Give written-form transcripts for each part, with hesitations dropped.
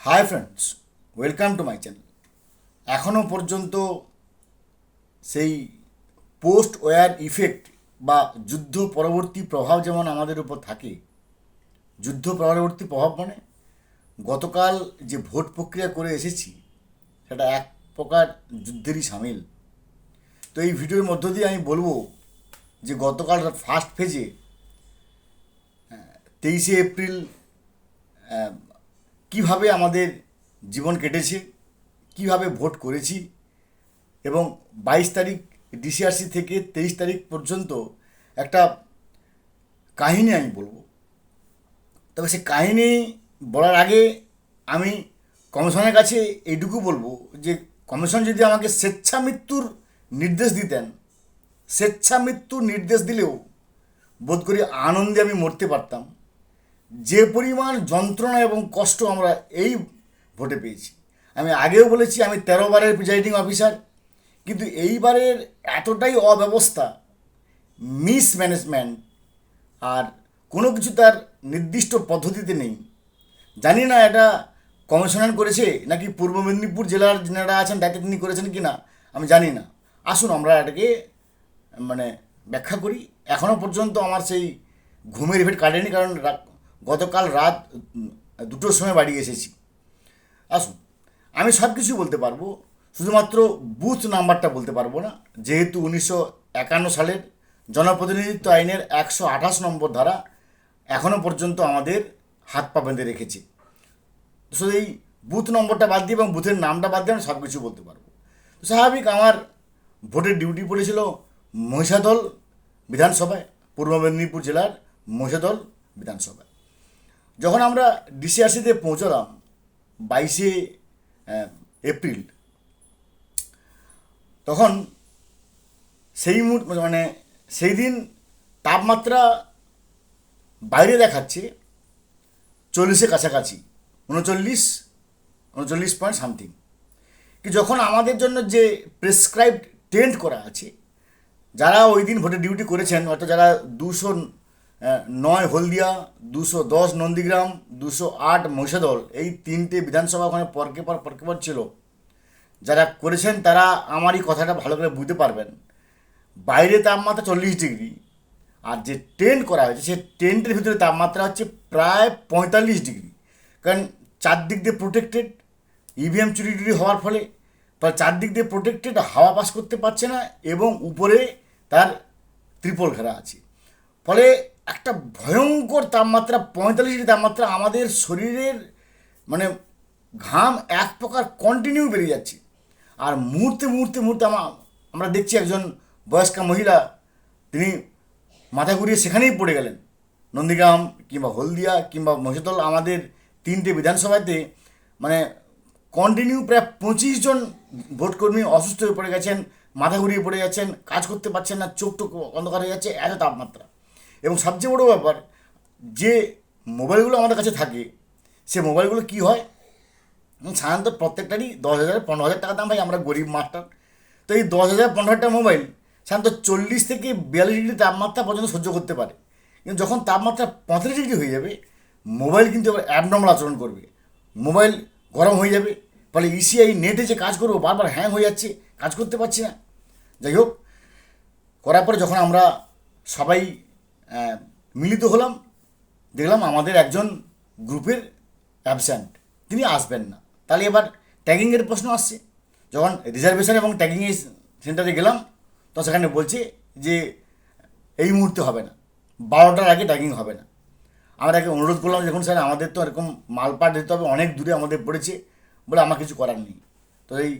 Hi friends, welcome to my channel. এখনও পর্যন্ত সেই পোস্ট ওয়ার ইফেক্ট বা যুদ্ধ পরবর্তী প্রভাব যেমন আমাদের উপর থাকে, যুদ্ধ পরবর্তী প্রভাব মানে গতকাল যে ভোট প্রক্রিয়া করে এসেছি সেটা এক প্রকার যুদ্ধেরই সামিল। তো এই ভিডিওর মধ্য দিয়ে আমি বলবো যে গতকাল ফার্স্ট ফেজে 23শে এপ্রিল কিভাবে আমাদের জীবন কেটেছে, কিভাবে ভোট করেছি এবং 22 তারিখ ডিসিআরসি থেকে 23 তারিখ পর্যন্ত একটা কাহিনী আমি বলবো। তবে সে কাহিনী বলার আগে আমি কমিশনের কাছে এইটুকু বলবো যে কমিশন যদি আমাকে স্বেচ্ছা মৃত্যুর নির্দেশ দিতেন, স্বেচ্ছা মৃত্যুর নির্দেশ দিলেও বোধ করি আনন্দে আমি মরতে পারতাম। যে পরিমাণ যন্ত্রণা এবং কষ্ট আমরা এই ভোটে পেয়েছি, আমি আগেও বলেছি আমি 13 বারের প্রিজাইডিং অফিসার, কিন্তু এইবারের এতটাই অব্যবস্থা, মিসম্যানেজমেন্ট, আর কোনো কিছু তার নির্দিষ্ট পদ্ধতিতে নেই। জানি না এটা কমিশনার করেছে নাকি পূর্ব মেদিনীপুর জেলার যারা আছেন তাতে তিনি করেছেন কি না আমি জানি না। আসুন আমরা এটাকে ব্যাখ্যা করি। এখনও পর্যন্ত আমার সেই ঘুমের ইফেক্ট কাটেনি, কারণ গতকাল রাত 2টোর সময় বাড়ি এসেছি। আসুন, আমি সব কিছু বলতে পারবো, শুধুমাত্র বুথ নাম্বারটা বলতে পারবো না, যেহেতু 1951 সালের জনপ্রতিনিধিত্ব আইনের 128 নম্বর ধারা এখনও পর্যন্ত আমাদের হাত পা বেঁধে রেখেছে। শুধু এই বুথ নম্বরটা বাদ দিয়ে এবং বুথের নামটা বাদ দিয়ে আমি সব কিছু বলতে পারবো। তো স্বাভাবিক আমার ভোটের ডিউটি পড়েছিল মহিষাদল বিধানসভায়, পূর্ব মেদিনীপুর জেলার মহিষাদল বিধানসভায়। যখন আমরা ডিসিআরসিতে পৌঁছলাম 22শে এপ্রিল, তখন সেই দিন তাপমাত্রা বাইরে দেখাচ্ছে 40-এর কাছাকাছি, 39 পয়েন্ট সামথিং। কি যখন আমাদের জন্য যে প্রেসক্রাইবড টেন্ট করা আছে, যারা ওই দিন ভোটে ডিউটি করেছেন, অর্থাৎ যারা 209 হলদিয়া, 210 নন্দীগ্রাম, 208 মহিষাদল, এই 3টে বিধানসভা ওখানে পরকে পর ছিল, যারা করেছেন তারা আমারই কথাটা ভালো করে বুঝতে পারবেন। বাইরে তাপমাত্রা 40 ডিগ্রি, আর যে টেন্ট করা হয়েছে সেই টেন্টের ভিতরে তাপমাত্রা হচ্ছে প্রায় 45 ডিগ্রি। কারণ চারদিক দিয়ে প্রোটেক্টেড, ইভিএম চুরি টুরি হওয়ার ফলে তার চারদিক দিয়ে প্রোটেক্টেড, হাওয়া পাস করতে পারছে না, এবং উপরে তার ত্রিপল ঘেরা আছে। ফলে একটা ভয়ঙ্কর তাপমাত্রা, 45 ডিগ্রি তাপমাত্রা, আমাদের শরীরের ঘাম এক প্রকার কন্টিনিউ বেরিয়ে যাচ্ছে। আর মুহূর্তে মুহূর্তে মুহূর্তে আমরা দেখছি একজন বয়স্কা মহিলা, তিনি মাথা ঘুরিয়ে সেখানেই পড়ে গেলেন। নন্দীগ্রাম কিংবা হলদিয়া কিংবা মহিষাদল, আমাদের 3টে বিধানসভাতে কন্টিনিউ প্রায় 25 জন ভোটকর্মী অসুস্থ হয়ে পড়ে গেছেন, মাথা ঘুরিয়ে পড়ে যাচ্ছেন, কাজ করতে পারছেন না, চোখ টোক অন্ধকার হয়ে যাচ্ছে, এত তাপমাত্রা। এবং সবচেয়ে বড়ো ব্যাপার, যে মোবাইলগুলো আমাদের কাছে থাকে, সে মোবাইলগুলো কী হয়, সাধারণত প্রত্যেকটারই 10,000 15,000 টাকা দাম। ভাই আমরা গরিব মাস্টার, তো এই 10,000 15,000 টাকা মোবাইল সাধারণত 40 থেকে 42 ডিগ্রি তাপমাত্রা পর্যন্ত সহ্য করতে পারে। কিন্তু যখন তাপমাত্রা 35 ডিগ্রি হয়ে যাবে, মোবাইল কিন্তু এবার অ্যাবনর্মাল আচরণ করবে, মোবাইল গরম হয়ে যাবে। ফলে ইসিআই নেটে যে কাজ করবো বারবার হ্যাং হয়ে যাচ্ছে, কাজ করতে পারছি না। যাই হোক, করার পরে যখন আমরা সবাই মিলিত হলাম, দেখলাম আমাদের একজন গ্রুপের অ্যাবসেন্ট, তিনি আসবেন না। তাহলে এবার ট্যাগিংয়ের প্রশ্ন আসছে। যখন রিজার্ভেশন এবং ট্যাগিংয়ের সেন্টারে গেলাম, তো সেখানে বলছে যে এই মুহূর্তে হবে না, 12টার আগে ট্যাগিং হবে না। আমরা তাকে অনুরোধ করলাম, দেখুন স্যার আমাদের তো এরকম মালপাট দিতে হবে, অনেক দূরে আমাদের পড়েছে, বলে আমার কিছু করার নেই। তো এই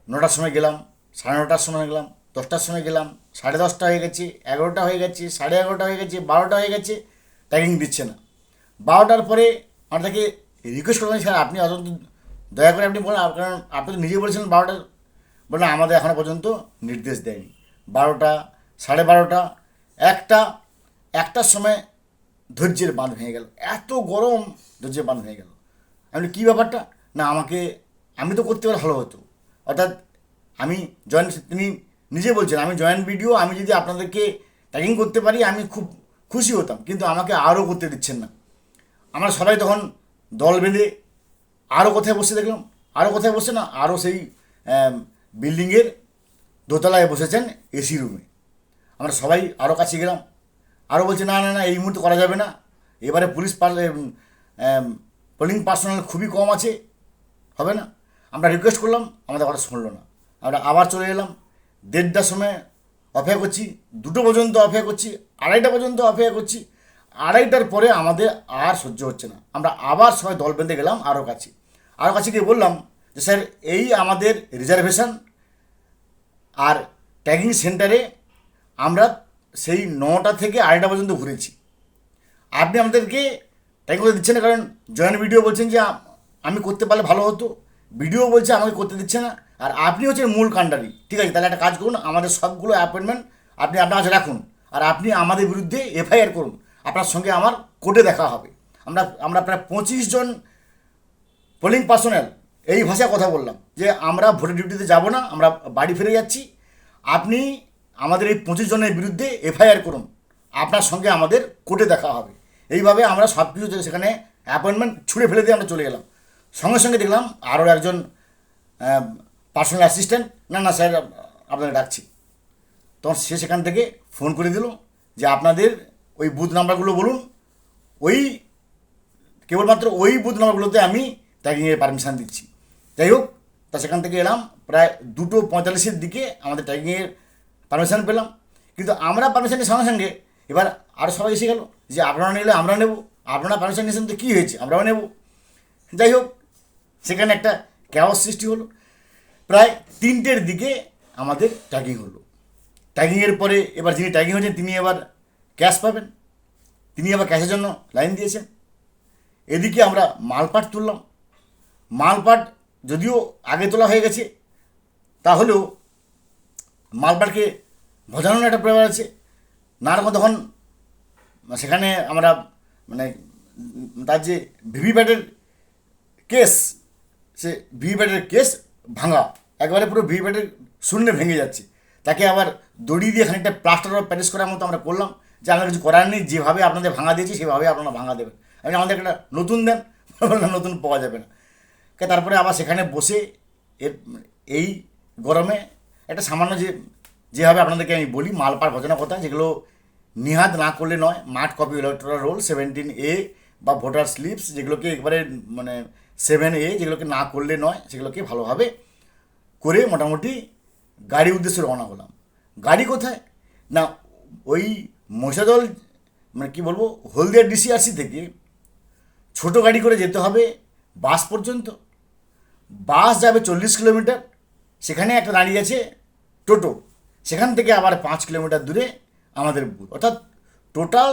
9টার সময় গেলাম, 9:30টার সময় গেলাম, 10টার সময় গেলাম, 10:30 হয়ে গেছে, 11টা হয়ে গেছে, 11:30 হয়ে গেছে, 12টা হয়ে গেছে, ট্যাগিং দিচ্ছে না। 12টার পরে আমরা তাকে রিকোয়েস্ট করলাম, স্যার আপনি অন্তত দয়া করে আপনি বলেন, কারণ আপনি তো নিজে বলেছিলেন 12টা, বলে আমাদের এখনও পর্যন্ত নির্দেশ দেয়নি। 12টা, 12:30, 1টার সময় ধৈর্যের বাঁধ ভেঙে গেল, এত গরম, ধৈর্যের বাঁধ ভেঙে গেল। আমি কী ব্যাপারটা, না আমি তো করতে পারলে ভালো হতো, অর্থাৎ আমি তিনি নিজে বলছেন আমি জয়েন্ট ভিডিও, আমি যদি আপনাদেরকে ট্যাগিং করতে পারি আমি খুব খুশি হতাম, কিন্তু আমাকে আরও করতে দিচ্ছেন না। আমরা সবাই তখন দল বেঁধে আরও কোথায় বসে দেখলাম, আরও কোথায় বসে না, আরও সেই বিল্ডিংয়ের দোতলায় বসেছেন এসি রুমে। আমরা সবাই আরও কাছে গেলাম, আরও বলছে না না না এই মুহূর্তে করা যাবে না, এবারে পোলিং পার্সোনাল খুবই কম আছে, হবে না। আমরা রিকোয়েস্ট করলাম, আমাদের কথা শুনলো না। আমরা আবার চলে এলাম, 1:30টার সময় অপেক্ষা করছি, 2টো পর্যন্ত অপেক্ষা করছি, 2:30 পর্যন্ত অপেক্ষা করছি। 2:30টার পরে আমাদের আর সহ্য হচ্ছে না, আমরা আবার সবাই দল বেঁধে গেলাম আরও কাছে গিয়ে বললাম যে স্যার এই আমাদের রিজার্ভেশন, আর ট্যাগিং সেন্টারে আমরা সেই 9টা থেকে 2:30 পর্যন্ত ঘুরেছি, আপনি আমাদেরকে ট্যাগিং করতে দিচ্ছেন না, কারণ জয়েন্ট ভিডিও বলছেন যে আমি করতে পারলে ভালো হতো, ভিডিও বলছে আমাকে করতে দিচ্ছে না, আর আপনি হচ্ছেন মূল কাণ্ডারি। ঠিক আছে, তাহলে একটা কাজ করুন, আমাদের সবগুলো অ্যাপয়েন্টমেন্ট আপনি আপনার কাছে রাখুন, আর আপনি আমাদের বিরুদ্ধে এফআইআর করুন, আপনার সঙ্গে আমার কোর্টে দেখা হবে। আমরা প্রায় 25 জন পোলিং পার্সোনাল এই ভাষায় কথা বললাম যে আমরা ভোটের ডিউটিতে যাব না, আমরা বাড়ি ফিরে যাচ্ছি, আপনি আমাদের এই 25 জনের বিরুদ্ধে এফআইআর করুন, আপনার সঙ্গে আমাদের কোর্টে দেখা হবে। এইভাবে আমরা সব কিছু সেখানে অ্যাপয়েন্টমেন্ট ছুঁড়ে ফেলে দিয়ে আমরা চলে গেলাম। সঙ্গে সঙ্গে দেখলাম আরও একজন পার্সোনাল অ্যাসিস্ট্যান্ট, না না স্যার আপনাকে ডাকছি। তখন সে সেখান থেকে ফোন করে দিল যে আপনাদের ওই বুথ নাম্বারগুলো বলুন, ওই কেবলমাত্র ওই বুথ নাম্বারগুলোতে আমি ট্যাগিংয়ের পারমিশন দিচ্ছি। যাই হোক, তা সেখান থেকে এলাম, প্রায় 2:45-এর দিকে আমাদের ট্যাগিংয়ের পারমিশন পেলাম। কিন্তু আমরা পারমিশনের সঙ্গে সঙ্গে এবার আরও সবাই এসে গেল যে আপনারা নিলে আমরা নেব, আপনারা পারমিশন নিয়েছেন তো কী হয়েছে, আমরাও নেব। যাই হোক, সেখানে একটা ক্যাওস সৃষ্টি হলো। প্রায় 3টের দিকে আমাদের ট্যাগিং হলো। ট্যাগিংয়ের পরে এবার যিনি ট্যাগিং হয়েছেন তিনি এবার ক্যাশ পাবেন, তিনি আবার ক্যাশের জন্য লাইন দিয়েছেন। এদিকে আমরা মালপাট তুললাম, মালপাট যদিও আগে তোলা হয়ে গেছে, তাহলেও মালপাটকে ভজানোর একটা ব্যাপার আছে। না রকম তখন সেখানে আমরা মানে তার যে ভিভিপ্যাটের কেস, সে ভিভিপ্যাটের কেস ভাঙা, একবারে পুরো ভিভিপ্যাটের শূন্যে ভেঙে যাচ্ছে, তাকে আবার দড়ি দিয়ে খানিকটা প্লাস্টার অফ প্যারিস করার মতো আমরা করলাম যে আমরা কিছু করার নেই, যেভাবে আপনাদের ভাঙা দিয়েছি সেভাবে আপনারা ভাঙা দেবেন, আপনি আমাদের একটা নতুন দেন, নতুন পাওয়া যাবে না। তারপরে আবার সেখানে বসে এই গরমে একটা সামান্য যেভাবে আপনাদেরকে আমি বলি মালপাট ভজানোর কথা, যেগুলো নিহাত না করলে নয়, মাঠ কপি ইলেকটোরাল রোল 17A বা ভোটার স্লিপস, যেগুলোকে একবারে মানে 7A, যেগুলোকে না করলে নয়, সেগুলোকে ভালোভাবে করে মোটামুটি গাড়ির উদ্দেশ্যে রওনা হলাম। গাড়ি কোথায় না, ওই মহিষাদল মানে কী বলবো, হলদিয়া ডিসিআরসি থেকে ছোট গাড়ি করে যেতে হবে বাস পর্যন্ত। বাস যাবে 40 কিলোমিটার, সেখানে একটা দাঁড়িয়ে আছে টোটো, সেখান থেকে আবার 5 কিলোমিটার দূরে আমাদের বুথ, অর্থাৎ টোটাল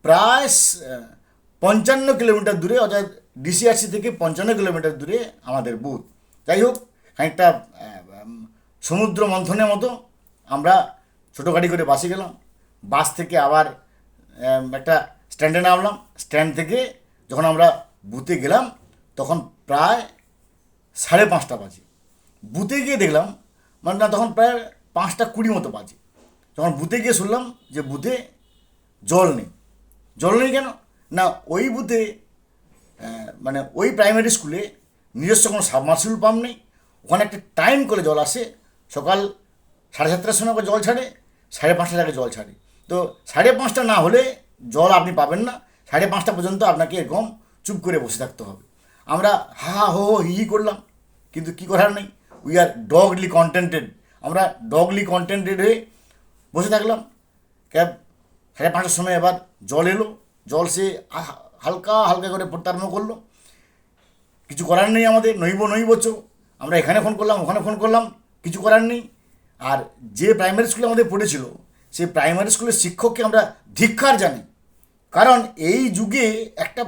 প্রায় 55 কিলোমিটার দূরে, অর্থাৎ ডিসিআরসি থেকে 55 কিলোমিটার দূরে আমাদের বুথ। যাই হোক, খানিকটা সমুদ্র মন্থনের মতো আমরা ছোটো গাড়ি করে বাসে গেলাম, বাস থেকে আবার একটা স্ট্যান্ডে নামলাম, স্ট্যান্ড থেকে যখন আমরা বুথে গেলাম তখন প্রায় 5:30 বাজে। বুথে গিয়ে দেখলাম মানে না, তখন প্রায় 5:20 মতো বাজে। যখন বুথে গিয়ে শুনলাম যে বুথে জল নেই। জল নেই কেন না, ওই বুথে মানে ওই প্রাইমারি স্কুলে নিজস্ব কোনো সাবমার্সিবল পাম্প নেই, ওখানে একটা টাইম করে জল আসে, সকাল 7:30টার সময় জল ছাড়ে, 5:30টার আগে জল ছাড়ে। তো 5:30 না হলে জল আপনি পাবেন না, 5:30 পর্যন্ত আপনাকে এরকম চুপ করে বসে থাকতে হবে। আমরা হা হা হো হো হি করলাম, কিন্তু কী করার নেই, উই আর ডগলি কন্টেন্টেড, আমরা ডগলি কন্টেন্টেড হয়ে বসে থাকলাম। 5:30টার সময় এবার জল এলো, জল সে হালকা হালকা করে পড়তে আরম্ভ করলো। কিছু করার নেই আমাদের, নইব আমরা এখানে ফোন করলাম, ওখানে ফোন করলাম, কিছু করার নেই। আর যে প্রাইমারি স্কুলে আমাদের পড়েছিল সেই প্রাইমারি স্কুলের শিক্ষককে আমরা ধিক্কার জানি, কারণ এই যুগে একটা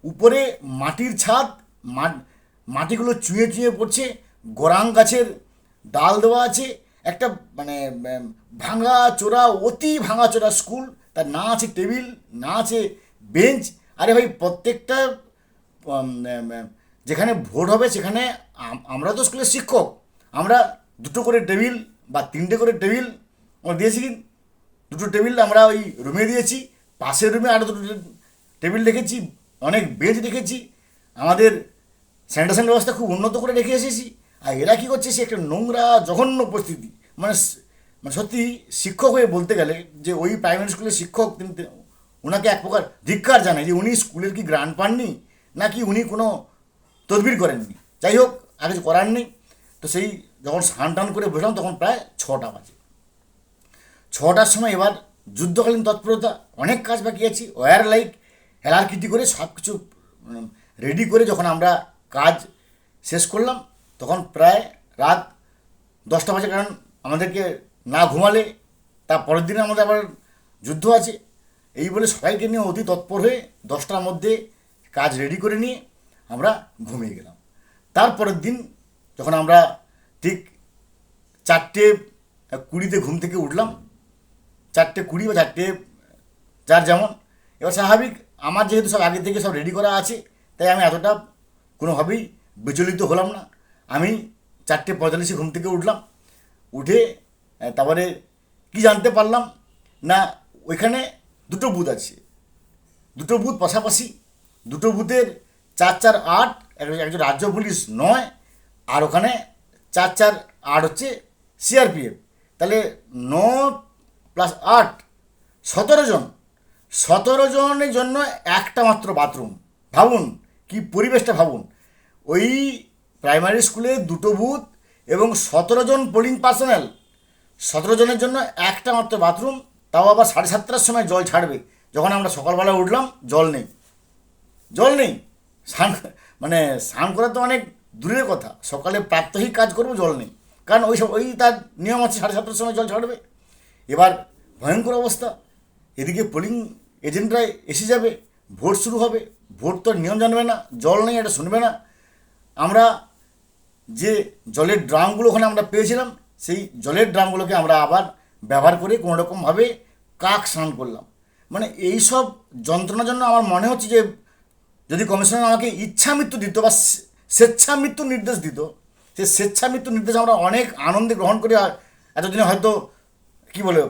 উপরে মাটির ছাদ, মাটিগুলো চুঁয়ে চুঁয়ে পড়ছে, গোরাং গাছের ডাল দেওয়া আছে, একটা মানে ভাঙা চোরা, অতি ভাঙা চোরা স্কুল, তার না আছে টেবিল, না আছে বেঞ্চ। আরে ভাই, প্রত্যেকটা যেখানে ভোট হবে সেখানে আমরা তো স্কুলের শিক্ষক, আমরা 2টো করে টেবিল বা 3টে করে টেবিল আমরা দিয়েছি, 2টো টেবিল আমরা ওই রুমে দিয়েছি, পাশের রুমে আরও 2টো টেবিল রেখেছি, অনেক বেঞ্চ রেখেছি। আমাদের স্যানিটেশন ব্যবস্থা খুব উন্নত করে রেখে এসেছি, আর এরা কী করছে, সে একটা নোংরা জঘন্য পরিস্থিতি। মানে মানে সত্যি শিক্ষক হয়ে বলতে গেলে যে ওই প্রাইমারি স্কুলের শিক্ষক কিন্তু ওনাকে এক প্রকার ধিক্কার জানায় যে উনি স্কুলের কি গ্রান্ট পাননি, নাকি উনি কোনো তদবির করেননি। যাই হোক, আর কিছু করার নেই। তো সেই যখন স্নান টান করে বসলাম তখন প্রায় 6টা বাজে। 6টার সময় এবার যুদ্ধকালীন তৎপরতা, অনেক কাজ বাকি আছে, ওয়্যার লাইক হেলারকিটি করে সব কিছু রেডি করে যখন আমরা কাজ শেষ করলাম তখন প্রায় রাত 10টা বাজে। কারণ আমাদেরকে না ঘুমালে তার পরের দিনে আমাদের আবার যুদ্ধ আছে। এই বলে সবাইকে নিয়ে অতি তৎপর হয়ে 10টার মধ্যে কাজ রেডি করে নিয়ে আমরা ঘুমিয়ে গেলাম। তারপরের দিন যখন আমরা ঠিক 4:20 ঘুম থেকে উঠলাম, 4:20 বা 4:04 যেমন। এবার স্বাভাবিক, আমার যেহেতু সব আগে থেকে সব রেডি করা আছে, তাই আমি এতটা কোনোভাবেই বিচলিত হলাম না। আমি 4:45 ঘুম থেকে উঠলাম, উঠে তারপরে কি জানতে পারলাম না, ওইখানে দুটো বুথ আছে, দুটো বুথ পাশাপাশি, দুটো বুথের 448, একজন রাজ্য পুলিশ 9, আর ওখানে 448 হচ্ছে সিআরপিএফ। তাহলে 9+8 17 জন, 17 জনের জন্য একটা মাত্র বাথরুম। ভাবুন কি পরিবেশটা, ভাবুন ওই প্রাইমারি স্কুলে দুটো বুথ এবং 17 জন পোলিং পার্সোনাল, 17 জনের জন্য একটা মাত্র বাথরুম, তাও আবার 7:30টার সময় জল ছাড়বে। যখন আমরা সকালবেলা উঠলাম জল নেই, জল নেই। স্নান মানে স্নান করা তো অনেক দূরের কথা, সকালে প্রাত্যহিক কাজ করবো, জল নেই। কারণ ওই তার নিয়ম আছে 7:30টার সময় জল ছাড়বে। এবার ভয়ঙ্কর অবস্থা, এদিকে পোলিং এজেন্টরা এসে যাবে, ভোট শুরু হবে, ভোট তো নিয়ম জানবে না, জল নেই, এটা শুনবে না। আমরা যে জলের ড্রামগুলো ওখানে আমরা পেয়েছিলাম, সেই জলের ড্রামগুলোকে আমরা আবার ব্যবহার করে কোনোরকমভাবে কাক স্নান করলাম। মানে এই সব যন্ত্রণার জন্য আমার মনে হচ্ছে যে যদি কমিশনার আমাকে ইচ্ছা মৃত্যু দিত বা স্বেচ্ছা মৃত্যুর নির্দেশ দিত, সেই স্বেচ্ছা মৃত্যুর নির্দেশ আমরা অনেক আনন্দে গ্রহণ করে এতদিনে হয়তো কী বলে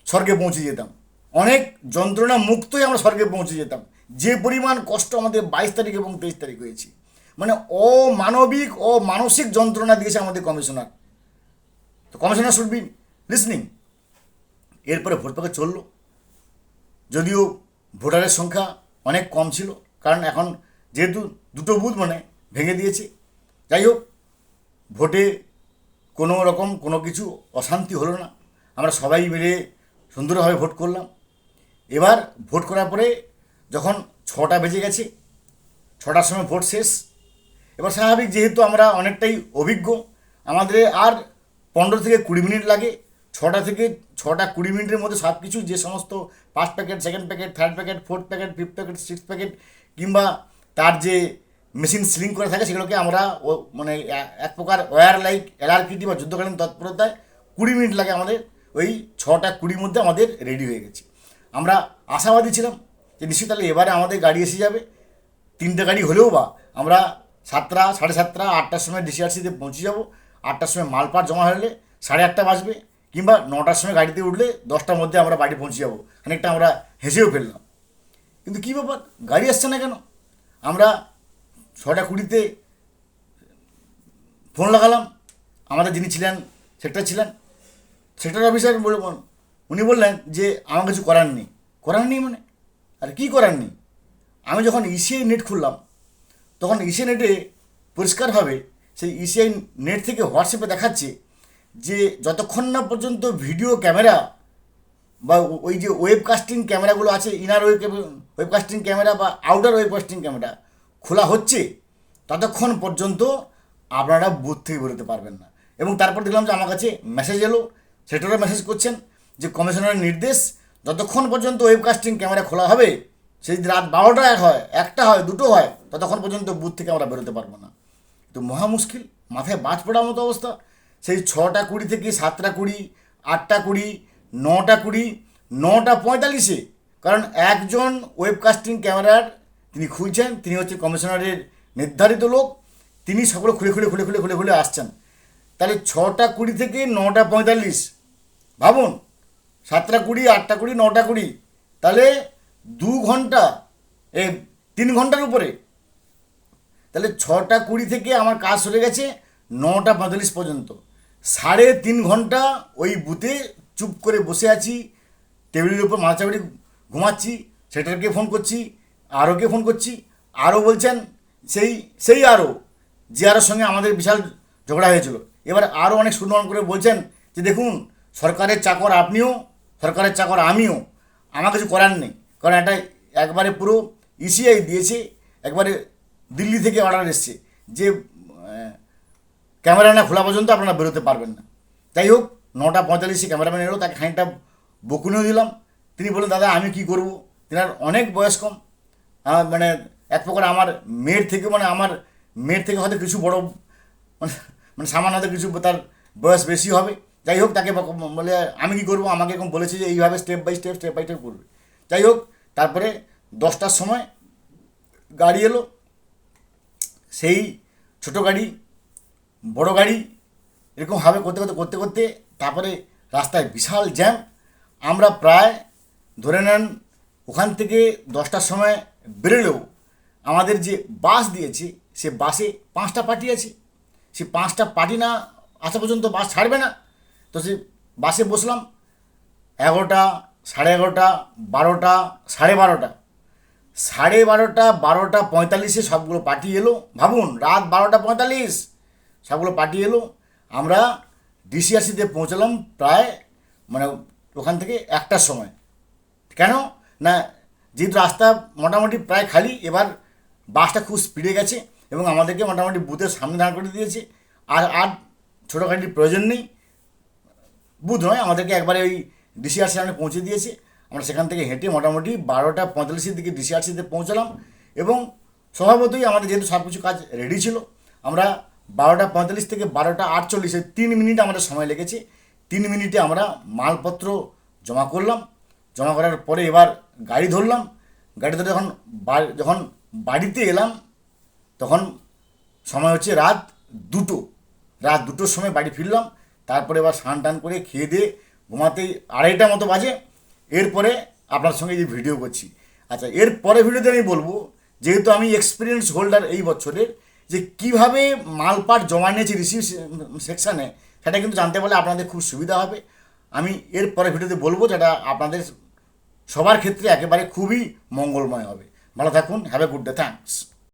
স্বর্গে পৌঁছে যেতাম, অনেক যন্ত্রণা মুক্তই আমরা স্বর্গে পৌঁছে যেতাম। যে পরিমাণ কষ্ট আমাদের 22 তারিখ এবং 23 তারিখ হয়েছে, মানে অমানবিক ও মানসিক যন্ত্রণা দিয়েছে আমাদের কমিশনার। তো কমিশনার শুড বি লিসনিং। এরপরে ভোট পাকে চললো, যদিও ভোটারের সংখ্যা অনেক কম ছিল, কারণ এখন যেহেতু দুটো বুথ মানে ভেঙে দিয়েছে। যাই হোক, ভোটে কোনো রকম কোনো কিছু অশান্তি হলো না, আমরা সবাই মিলে সুন্দরভাবে ভোট করলাম। এবার ভোট করার পরে যখন 6টা বেজে গেছে, 6টার সময় ভোট শেষ। এবার স্বাভাবিক, যেহেতু আমরা অনেকটাই অভিজ্ঞ, আমাদের আর 15 থেকে 20 মিনিট লাগে 6টা থেকে 6:20 মধ্যে সব কিছু, যে সমস্ত first packet, second packet, third packet, fourth packet, fifth packet, sixth packet, কিংবা তার যে মেশিন সিলিং করে থাকে, সেগুলোকে আমরা মানে এক প্রকার ওয়্যার লাইক এলআরকিটি বা যুদ্ধকালীন তৎপরতায় 20 মিনিট লাগে আমাদের। ওই 6:20 মধ্যে আমাদের রেডি হয়ে গেছে। আমরা আশাবাদী ছিলাম যে নিশ্চয়ই তাহলে এবারে আমাদের গাড়ি এসে যাবে, 3টে গাড়ি হলেও বা আমরা 7টা, 7:30, 8টার সময় ডিসিআরসিতে পৌঁছে যাব। 8টার সময় মালপাট জমা হলে 8:30 বাজবে, কিংবা 9টার সময় গাড়িতে উঠলে 10টার মধ্যে আমরা বাড়ি পৌঁছে যাব। খানিকটা আমরা হেসেও ফেললাম, কিন্তু কী ব্যাপার, গাড়ি আসছে না কেন? আমরা 6:20 ফোন লাগালাম, আমাদের যিনি ছিলেন সেক্টর অফিসার উনি বললেন যে আমার কিছু করার নেই। করার নেই মানে? আর কী করার নেই? আমি যখন ইসিআই নেট খুললাম তখন ইসিআই নেটে পরিষ্কারভাবে সেই ইসিআই নেট থেকে হোয়াটসঅ্যাপে দেখাচ্ছে যে যতক্ষণ না পর্যন্ত ভিডিও ক্যামেরা বা ওই যে ওয়েবকাস্টিং ক্যামেরাগুলো আছে, ইনার ওয়েবকাস্টিং ক্যামেরা বা আউটার ওয়েবকাস্টিং ক্যামেরা খোলা হচ্ছে, ততক্ষণ পর্যন্ত আপনারা বুথ থেকে বেরোতে পারবেন না। এবং তারপর দেখলাম যে আমার কাছে মেসেজ এলো, সেটারও মেসেজ করছেন যে কমিশনারের নির্দেশ, যতক্ষণ পর্যন্ত ওয়েবকাস্টিং ক্যামেরা খোলা হবে, সেই রাত 12টা হয়, 1টা হয়, 2টো হয়, ততক্ষণ পর্যন্ত বুথ থেকে আমরা বেরোতে পারবো না। তো মহা মুশকিল, মাথায় বাজ পড়ার মতো অবস্থা। সেই 6:20 থেকে 7:20, 8:20, 9:20, 9:45, কারণ একজন ওয়েবকাস্টিং ক্যামেরার তিনি খুলছেন, তিনি হচ্ছে কমিশনারের নির্ধারিত লোক, তিনি সকলে খুলে খুলে খুলে খুলে খুলে খুলে আসছেন। তাহলে 6:20 থেকে 9:45, ভাবুন, 7:20, 8:20, 9:20, তাহলে 2 ঘন্টা, 3 ঘন্টার উপরে তাহলে 6:20 থেকে আমার কাজ চলে গেছে 9:45 পর্যন্ত। 3.5 ঘন্টা ওই বুথে চুপ করে বসে আছি, টেবিলের উপর মাথাচাপড়ি ঘুমাচ্ছি, সেক্রেটারিকে ফোন করছি, আরওকে ফোন করছি, আরও বলছেন সেই সেই আরও যে আরোর সঙ্গে আমাদের বিশাল ঝগড়া হয়েছিল, এবার আরও অনেক সুন্দর করে বলছেন যে দেখুন সরকারের চাকর আপনিও, সরকারের চাকর আমিও, আমার কিছু করার নেই, কারণ এটা একবারে পুরো ইসিআই দিয়েছে, একবারে দিল্লি থেকে অর্ডার এসছে যে ক্যামেরা না খোলা পর্যন্ত আপনারা বেরোতে পারবেন না। যাই হোক 9:45 ক্যামেরাম্যান এলো, তাকে খানিকটা বকুনিও দিলাম। তিনি বললেন দাদা আমি কি করব, তেনার অনেক বয়স কম, মানে এক প্রকার আমার মেয়ের থেকে, মানে আমার মেয়ের থেকে হয়তো কিছু বড়, মানে মানে সামান্য হয়তো কিছু তার বয়স বেশি হবে। যাই হোক তাকে বলে আমি কি করব, আমাকে এরকম বলেছে যে এইভাবে স্টেপ বাই স্টেপ করবে। যাই হোক তারপরে 10টার সময় গাড়ি এলো, সেই ছোট গাড়ি বড় গাড়ি এরকমভাবে করতে করতে করতে করতে তারপরে রাস্তায় বিশাল জ্যাম। আমরা প্রায় ধরে নেন ওখান থেকে 10টার সময় বেরোলেও আমাদের যে বাস দিয়েছে সে বাসে 5টা পার্টি আছে, সে 5টা পার্টি না আসা পর্যন্ত বাস ছাড়বে না। তো সে বাসে বসলাম 11টা, 11:30, 12টা, 12:30, 12:30, 12:45 সবগুলো পার্টি এলো। ভাবুন রাত 12:45 সবগুলো পার্টি এলো। আমরা ডিসিআরসিতে পৌঁছলাম প্রায় মানে ওখান থেকে 1টার সময়। কেন না, যেহেতু রাস্তা মোটামুটি প্রায় খালি, এবার বাসটা খুব স্পিডে গেছে এবং আমাদেরকে মোটামুটি বুথের সামনে দাঁড় করে দিয়েছে। আর ছোটো গাড়ির প্রয়োজন নেই, বুথ নয়, আমাদেরকে একবারে ওই ডিসিআরসি সামনে পৌঁছে দিয়েছে। আমরা সেখান থেকে হেঁটে মোটামুটি 12:45 দিকে ডিসিআরসিতে পৌঁছলাম এবং স্বভাবতই আমাদের যেহেতু সব কিছু কাজ রেডি ছিল, আমরা 12:45 থেকে 12:48 3 মিনিট আমাদের সময় লেগেছে। 3 মিনিটে আমরা মালপত্র জমা করলাম। জমা করার পরে এবার গাড়ি ধরলাম। গাড়ি ধরে যখন বাড়িতে এলাম তখন সময় হচ্ছে রাত 2টো। রাত 2টোর সময় বাড়ি ফিরলাম। তারপরে এবার স্নান টান করে খেয়ে দিয়ে ঘুমাতেই 2:30 মতো বাজে। এরপরে আপনার সঙ্গে যে ভিডিও করছি। আচ্ছা, এর পরে ভিডিওতে আমি বলবো, যেহেতু আমি এক্সপিরিয়েন্স হোল্ডার এই বছরের, যে কীভাবে মালপাট জমা নিয়েছি রিসিভ সেকশানে, সেটা কিন্তু জানতে পারলে আপনাদের খুব সুবিধা হবে। আমি এর পরে ভিডিওতে বলবো, যেটা আপনাদের সবার ক্ষেত্রে একেবারে খুবই মঙ্গলময় হবে। ভালো থাকুন, have a good day, thanks.